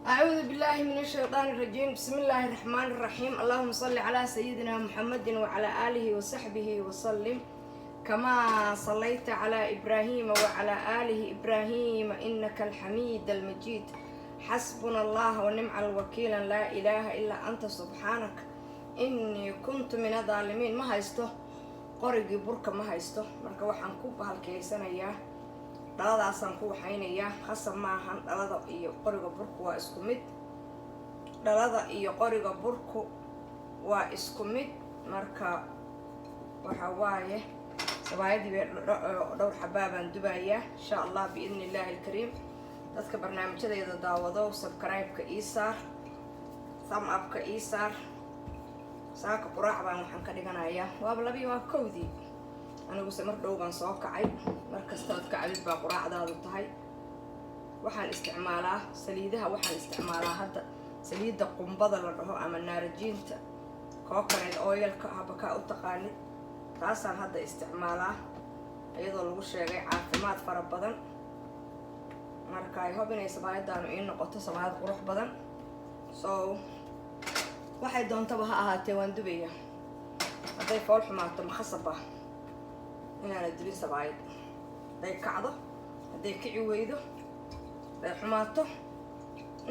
أعوذ بالله من الشيطان الرجيم. بسم الله الرحمن الرحيم. اللهم صل على سيدنا محمد وعلى آله وصحبه وسلم كما صليت على إبراهيم وعلى آله إبراهيم إنك الحميد المجيد. حسبنا الله ونعم الوكيل. لا إله إلا أنت سبحانك إني كنت من الظالمين. ما هيستو قرقي بركة ما هيستو مركا وحن كوب هالكيسانيا dhaladaasaan ku waxaynayaa khasab maahan dhalada iyo qoriga burku waa isku mid. Dhalada iyo qoriga burku waa isku mid. Marka waxa waaye sabaayadii dhowr xabaabaan dubayaa insha Allah biidni Illaahi alkariim. dadka barnaamijyada daawado subscribe-ka ii saar, thumb up-ka ii saar. saaka quraac baan waxaan ka dhiganayaa waaba labiyo waa kowdii. anigu samar dhowgan soo kacay markasta aad kacdid baa quraacdaadu tahay. waxaan isticmaalaa saliidaha, waxaan isticmaalaa hadda saliida qumbada la dhaho ama naarajiinta coconut oil-ka habaka u taqaanid. taasaan hadda isticmaalaa iyadoo lagu sheegay caafimaad fara badan. marka ay hubinay sabaayadaanu ii noqoto sabaayad qurux badan. so waxay doontaba ha ahaatee waan dubayaa. hadday fool xumaato ma khasaba inaana dubin sabaayad. hadday kacdo, hadday kici weydo, hadday xumaato,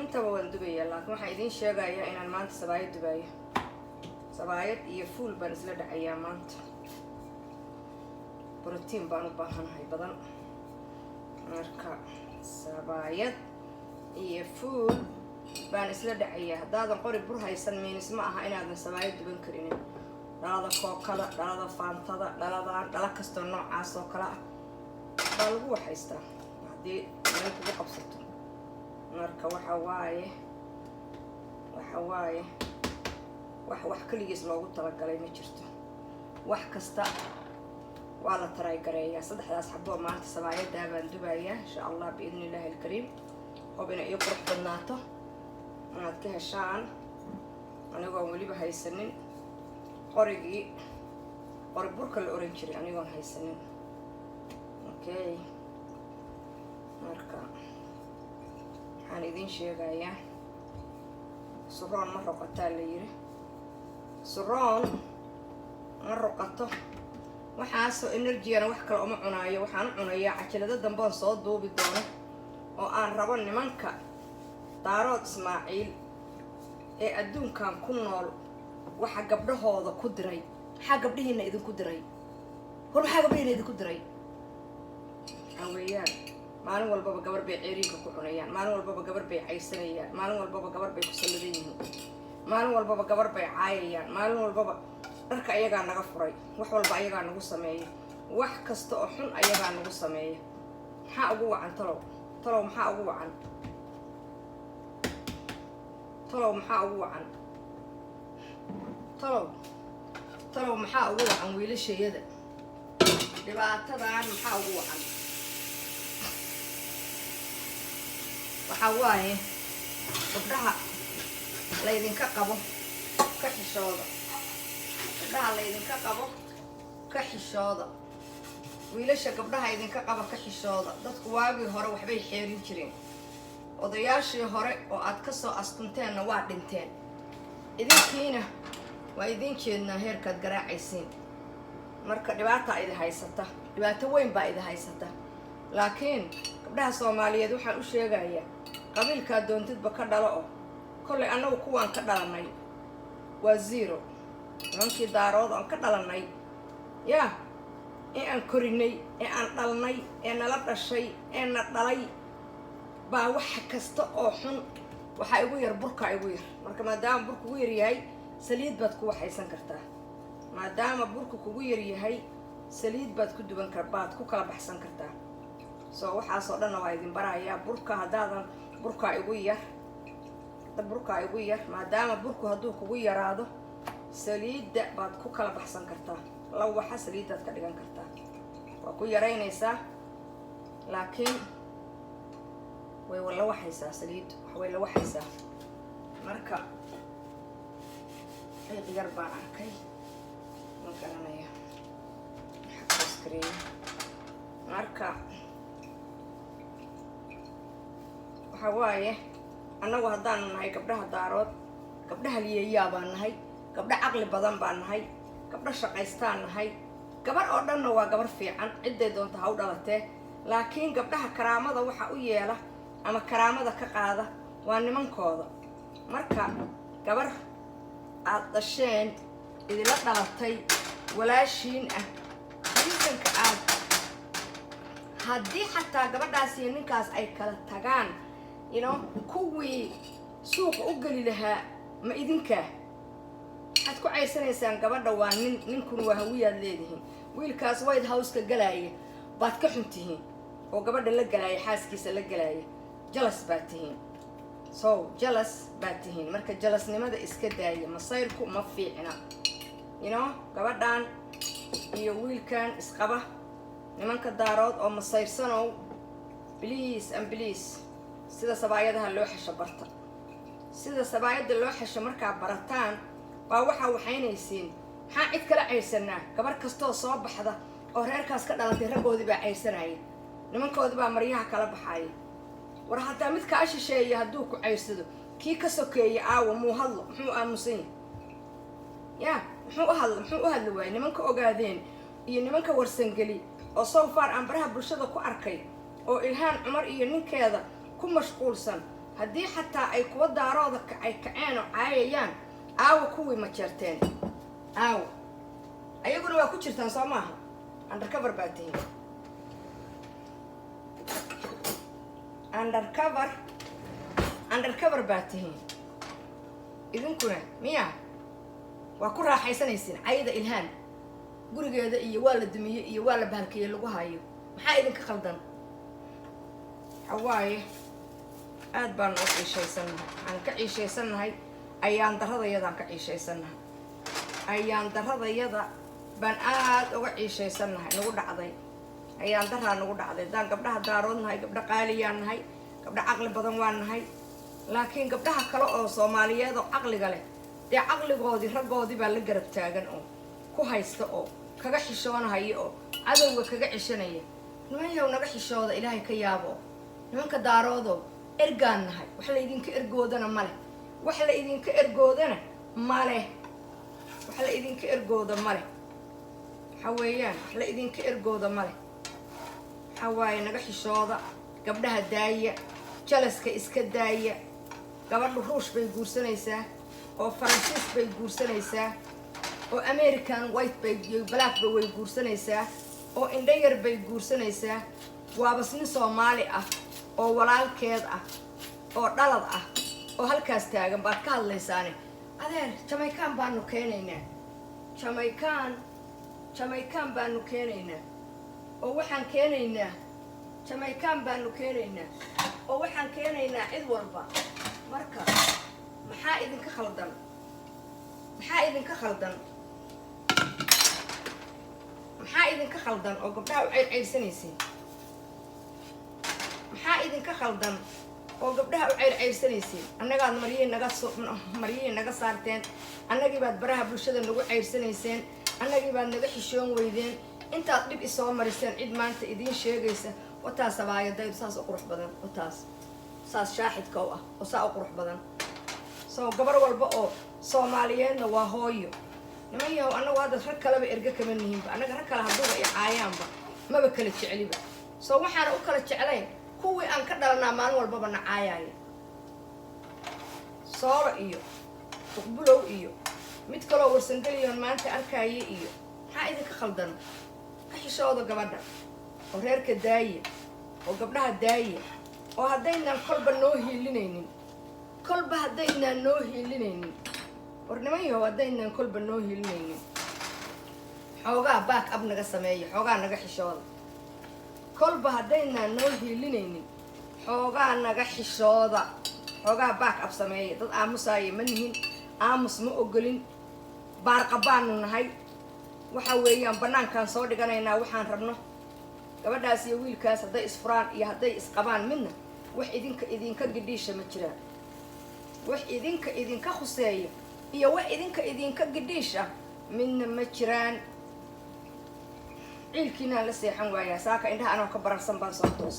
intaba waan dubayaa. laakiin waxaan idiin sheegayaa inaan maanta sabaayad dubayo. sabaayad iyo fuul baan isla dhacayaa maanta. borotiin baan u baahanahay badan. marka sabaayad iyo fuul baan isla dhacayaa. haddaadan qori bur haysan miinis ma aha inaadan sabaayad duban karinin. dhalada kookada, dhalada faantada, dhala kastoo noocaas oo kale ah baa lagu waxaystaa haddii meel kugu qabsato. marka waxa waaye wax kaligiis loogu talagalay ma jirto. wax kasta waa la taraygareeyaa. saddexdaas xabo maanta sabaayadaa baan dubayaa insha Allah biidni Illaahi alkariim. hob inay ii qurux badnaato inaad ka heshaan anigoon weliba haysanin qori burka la oran jiray anigoon haysanin. okay, marka waxaan idiin sheegayaa suroon ma roqataa la yiri. suroon ma roqato. waxaasoo energy-ana wax kale uma cunaayo. waxaan u cunayaa cajalado dambeon soo duubi doono oo aan rabo nimanka daarood Ismaaciil ee adduunkan ku nool waxa gabdhahooda ku diray. maxaa gabdhihiina idinku diray? maxaa gabdhihiina idinku diray? aweyaan maalin walbaba gabar bay ceeriinka ku cunayaan, maalin walbaba gabar bay caysanayaan, maalin walbaba gabar bay ku salladan yihiin, maalin walbaba gabar bay caayayaan, maalin walbaba dharka ayagaa naga furay, wax walba ayagaa nagu sameeya, wax kasta oo xun ayagaa nagu sameeya. maxaa ugu wacan talow maxaa ugu wacan? maxaa ugu wacan? talow maxaa ugu wacan wiilashayada? dhibaatadan maxaa ugu wacan? waxaa waaye gabdhaha laydinka qabo ka xishooda. gabdhaha laydinka qabo ka xishooda. wiilasha gabdhaha idinka qaba ka xishooda. dadku waagii hore waxbay xeerin jireen. odayaashii hore oo aad ka soo astunteenna waa dhinteen. idinkiina waa idiin jeednaa heerkaad garaacaysiin. marka dhibaataa idi haysata, dhibaato weyn baa idi haysata. laakiin gabdhaha Soomaaliyeed waxaan u sheegayaa qabiilkaa doontidba ka dhalo oo kollay annagu kuwaan ka dhalanay waa zero. nimankii daarood aan ka dhalanay yaa ee aan korinay, ee aan dhalnay, ee nala dhashay, ee na dhalay baa wax kasta oo xun waxaa igu yar burka igu yar. marka maadaama burku ugu yar yahay saliid baad ku waxaysan kartaa. maadaama burku kugu yar yahay saliid baad ku duban baad ku kala baxsan kartaa. soo waxaasoo dhanna waa idin barayaa. burka haddaadan burka igu yar maadaama burku hadduu kugu yaraado saliidda baad ku kala baxsan kartaa. lawaxa saliidaad ka dhigan kartaa. waa ku yaraynaysaa laakiin way wala waxaysaa saliid way la waxaysaa. marka ay yar baan arkay ma garanaya marka waxa waaye annagu haddaan nahay gabdhaha daarood gabdhaha liyeeyaa baan nahay gabdha caqli badan baan nahay gabdha shaqaystaan nahay gabar oo dhanna waa gabar fiican cidday doonta ha u dhalatee laakiin gabdhaha karaamada waxa u yeela ama karaamada ka qaada waa nimankooda marka gabar aad dhasheen idila dhalatay walaashiin ah hadiisanka aad haddii xataa gabadhaas iyo ninkaas ay kala tagaan kuwii suuqa u geli lahaa ma idinkaa waxaad ku caysanaysaan gabadha waa ninkuna waa hawiyaad leedihiin wiilkaas white houseka galaaya baad ka xun tihiin oo gabadha la galaaya xaaskiisa la galaaya jalas baad tihiin so jalas baad tihiin marka jalasnimada iska daaya masayrku ma fiicna gabadhan iyo wiilkan isqaba nimanka daarood oo masayrsanow please and please sida sabaayadaha loo xesho barta sida sabaayada loo xesho markaa barataan waa waxaa waxaynaysiin maxaa cid kala cayrsanaa gabar kastoo soo baxda oo reerkaas ka dhalatay raggoodii baa cayrsanaya nimankoodii baa maryaha kala baxaaya war hataa mid kaa shisheeya hadduu ku cayrsado kii ka sokeeya aawa muu hadlo muxuu aamusan yahay muxuu u hadli waayay nimanka ogaadeen iyo nimanka warsangeli oo so far aan baraha bulshada ku arkay oo ilhaan cumar iyo ninkeeda ku mashquulsan haddii xataa ay kuwa daarooda ay kaceen oo caayayaan aawa kuwii ma jeerteen aawa ayaguna waa ku jirtaan soo maaha undercover baa tihiin undercover baa tihiin idinkuna miya waa ku raaxaysanaysiin cayda ilhaan gurigeeda iyo waa la dumiyey iyo waa la bahalkeeyey lagu hayo maxaa idinka khaldan hawaaye aad baan noo ciishaysannahay aan ka ciishaysannahay ayaan daradayadaan ka ciishaysannahay ayaan daradayada baan aad uga ciishaysannahay nagu dhacday ayaan daraa nagu dhacday haddaan gabdhaha daarood nahay gabdha qaaliyaan nahay gabdha caqli badan waan nahay laakiin gabdhaha kale oo soomaaliyeed oo caqliga leh dee caqligoodii raggoodii baa la garab taagan oo ku haysta oo kaga xishoonahaya oo cadowga kaga cishanaya nimanyaw naga xishooda ilaahay ka yaabo nimanka daaroodoo ergaan nahay wax la idinka ergoodana maleh wax la idinka ergoodana maleh wax la idinka ergooda maleh waxa weeyaan wax la idinka ergooda maleh waxa waaye naga xishooda gabdhaha daaya jalaska iska daaya gabadhu ruush bay guursanaysaa oo faransiis bay guursanaysaa oo american white bay blackba way guursanaysaa oo indhayar bay guursanaysaa waabas nin soomaali ah oo walaalkeed ah oo dhalad ah oo halkaas taagan baad ka hadlaysaane adeer jamaican baanu keenaynaa jamaican baanu keenaynaa oo waxaan keenaynaa jamaican baanu keenaynaa oo waxaan keenaynaa cid walba marka maxaa idinka khaldan maxaa idinka khaldan oo gabdhaha u ceyrceyrsanaysiin maxaa idinka khaldan oo gabdhaha u ceyrceyrsanaysiin annagaad maryihii naga saarteen annagii baad baraha bulshada nagu ceyrsanayseen annagii baad naga xishoon weydeen intaad dhib isoo mariseen cid maanta idiin sheegaysa wataas sabaayadaydu saas u qurux badan wataas saas shaaxidka u ah oo saa u qurux badan soo gabar walba oo soomaaliyeedna waa hooyo niman yahow annagu hadda rag kaleba erga kama nihiinba annaga rag kale hadduuba i caayaanba maba kala jecliba soo waxaana u kala jeclayn kuwii aan ka dhalanaa maalin walbaba na caayaaya soolo iyo tuqbulow iyo mid kaloo warsangeliyoon maanta arkaaye iyo maxaa idinka khaldan ka xishooda gabadha oo reerka daaya oo gabdhaha daaya oo haddaynaan kolba noo hiilinaynin war niman yahow haddaynaan kolba noo hiilinaynin xoogaa back up naga sameeya xoogaa naga xishooda kolba haddaynaan noo hiilinaynin xoogaa naga xishooda xoogaa back up sameeya dad aamusaaya ma nihin aamus ma ogolin baarqabaanu nahay waxa weeyaan bannaankaan soo dhiganaynaa waxaan rabno gabadhaas iyo wiilkaas hadday isfuraan iyo hadday isqabaan midna wax idinka gidhiisha ma jiraan wax idinka khuseeya iyo wax idinka gidhiisha midna ma jiraan ciilkiinaan la seexan waayaa saaka indhaha anoo ka bararsan baan soo toos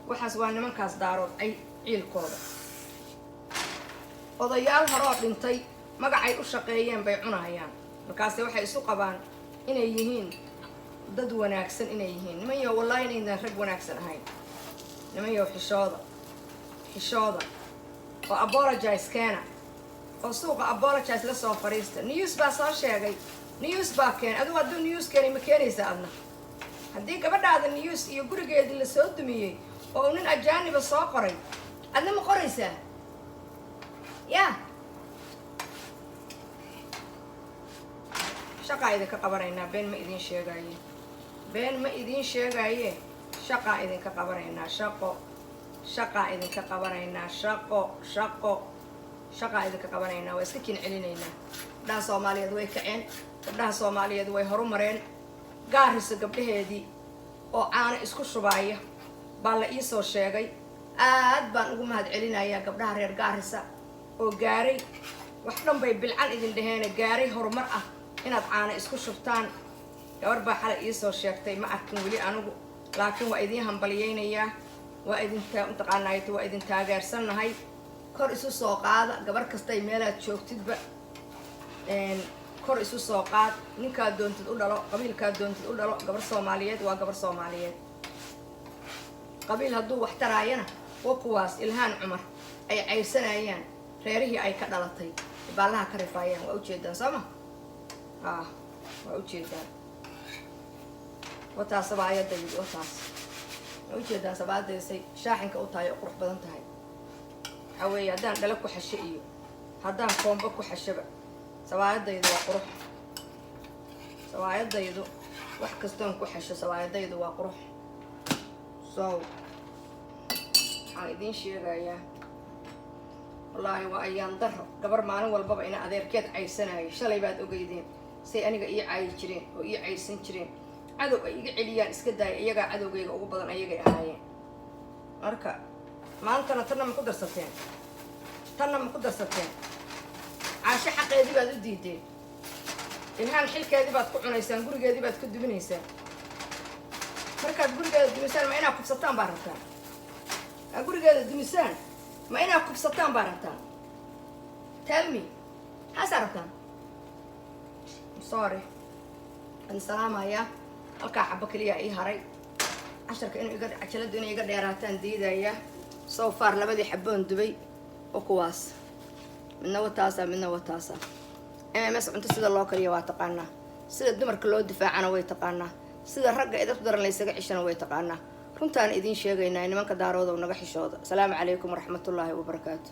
waxaas waa nimankaas daarood ay ciilkooda odayaal horoo dhintay magacay u shaqeeyeen bay cunayaan markaase waxay isu qabaan inay yihiin dad wanaagsan inay yihiin nimanyo wallaahi inaydan rag wanaagsan ahayn nimanyo xishooda oo apologize keena oo suuqa apologize la soo fariista news baa soo sheegay news baa keen adigu hadduu news keenay ma keenaysa adna haddii gabadhaada news iyo gurigeedii la soo dumiyey oo nin ajaaniba soo qoray adna ma qoraysaa yaa shaqaa idinka qabanaynaa been ma idiin sheegaaye shaqaa idinka qabanaynaa shaqaa idinka qabanaynaa shaqaa idinka qabanaynaa waa iska kin celinaynaa gabdhaha soomaaliyeed way kaceen gabdhaha soomaaliyeed way horumareen gaarisa gabdhaheedii oo caano isku shubaaya baa la iisoo sheegay aad baan ugu mahad celinayaa gabdhaha reer gaarisa oo gaaray wax dhan bay bilcan idin dhaheene gaaray horumar ah inaad caano isku shubtaan gabar baa xalay iisoo sheegtay ma arkin weli anigu laakiin waa idiin hambaliyeynayaa waa idin taageersannahay kor isu soo qaada gabar kastay meelaad joogtidba kor isu soo qaad ninkaad doontid u dhalo qabiilkaad doontid u dhalo gabar soomaaliyeed waa gabar soomaaliyeed qabiil hadduu wax taraayana waa kuwaas ilhaan cumar ay cayrsanayaan reerihii ay ka dhalatay baallaha ka rifaayaan waa ujeedaan sooma waa ujeedaan wataas sabaayadaydi wataas waa ujeedaan sabaayadaysay shaaxinka u tahay oo qurux badan tahay waxaa weeye haddaan dhalo ku xasho iyo haddaan koombo ku xashaba sabaayadaydu waa qurux sabaayadaydu wax kastoon ku xasho sabaayadaydu waa qurux so waxaan idiin sheegayaa wallaahi waa ayaan daro gabar maalin walbaba ina adeerkeed caysanaayo shalay baad ogeydeen say aniga ii caayi jireen oo ii caysan jireen cadow ay iga celiyaan iska daaya iyagaa cadowgayga ugu badan ayagay ahaayeen marka maantana tanna ma ku darsateen caasho xaqeedii baad u diideen ilhaan xilkeedii baad ku cunaysaan gurigeedii baad ka duminaysaan markaad gurigeeda dumisaan ma inaad kubsataan baa rabtaan gurigeeda dumisaan ma inaad kubsataan baa rabtaan tell me haasaa rabtaan sorry aan salaamayaa halkaa xabo keliya ii haray casharka cajaladu inay iga dheeraataan diidayaa so far labadii xaboon dubay oo kuwaas midna wataasa mms cunto sida loo kariya waa taqaanaa sida dumarka loo difaacana way taqaanaa sida ragga idabku daran laysaga cishana way taqaanaa runtaan idiin sheegaynaa nimanka daarooda naga xishooda asalaamu calaykum waraxmatullaahi wabarakaatu